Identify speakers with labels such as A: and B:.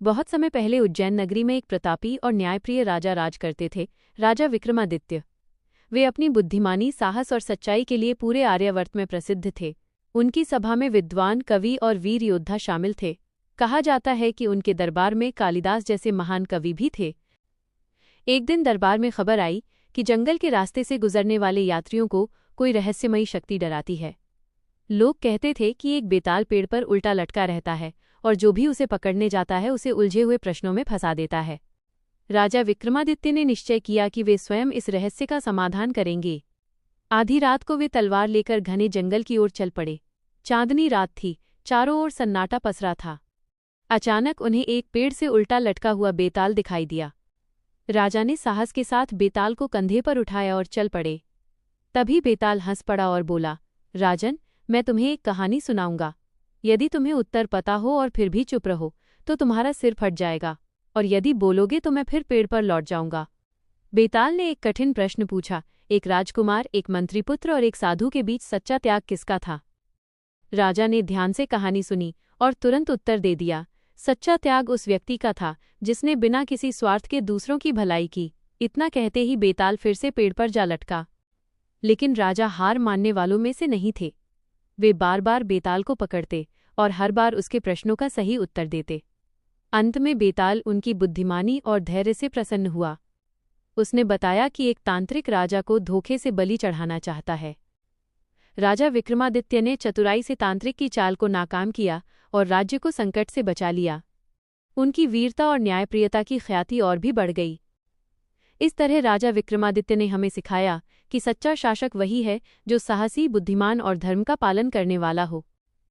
A: बहुत समय पहले उज्जैन नगरी में एक प्रतापी और न्यायप्रिय राजा राज करते थे, राजा विक्रमादित्य। वे अपनी बुद्धिमानी, साहस और सच्चाई के लिए पूरे आर्यावर्त में प्रसिद्ध थे। उनकी सभा में विद्वान, कवि और वीर योद्धा शामिल थे। कहा जाता है कि उनके दरबार में कालिदास जैसे महान कवि भी थे। एक दिन दरबार में खबर आई कि जंगल के रास्ते से गुजरने वाले यात्रियों को कोई रहस्यमयी शक्ति डराती है। लोग कहते थे कि एक बेताल पेड़ पर उल्टा लटका रहता है और जो भी उसे पकड़ने जाता है उसे उलझे हुए प्रश्नों में फंसा देता है। राजा विक्रमादित्य ने निश्चय किया कि वे स्वयं इस रहस्य का समाधान करेंगे। आधी रात को वे तलवार लेकर घने जंगल की ओर चल पड़े। चांदनी रात थी, चारों ओर सन्नाटा पसरा था। अचानक उन्हें एक पेड़ से उल्टा लटका हुआ बेताल दिखाई दिया। राजा ने साहस के साथ बेताल को कंधे पर उठाया और चल पड़े। तभी बेताल हंस पड़ा और बोला, राजन, मैं तुम्हें एक कहानी सुनाऊंगा। यदि तुम्हें उत्तर पता हो और फिर भी चुप रहो तो तुम्हारा सिर फट जाएगा, और यदि बोलोगे तो मैं फिर पेड़ पर लौट जाऊंगा। बेताल ने एक कठिन प्रश्न पूछा, एक राजकुमार, एक मंत्रीपुत्र और एक साधु के बीच सच्चा त्याग किसका था? राजा ने ध्यान से कहानी सुनी और तुरंत उत्तर दे दिया, सच्चा त्याग उस व्यक्ति का था जिसने बिना किसी स्वार्थ के दूसरों की भलाई की। इतना कहते ही बेताल फिर से पेड़ पर जा लटका। लेकिन राजा हार मानने वालों में से नहीं थे। वे बार बार बेताल को पकड़ते और हर बार उसके प्रश्नों का सही उत्तर देते। अंत में बेताल उनकी बुद्धिमानी और धैर्य से प्रसन्न हुआ। उसने बताया कि एक तांत्रिक राजा को धोखे से बलि चढ़ाना चाहता है। राजा विक्रमादित्य ने चतुराई से तांत्रिक की चाल को नाकाम किया और राज्य को संकट से बचा लिया। उनकी वीरता और न्यायप्रियता की ख्याति और भी बढ़ गई। इस तरह राजा विक्रमादित्य ने हमें सिखाया कि सच्चा शासक वही है जो साहसी, बुद्धिमान और धर्म का पालन करने वाला हो।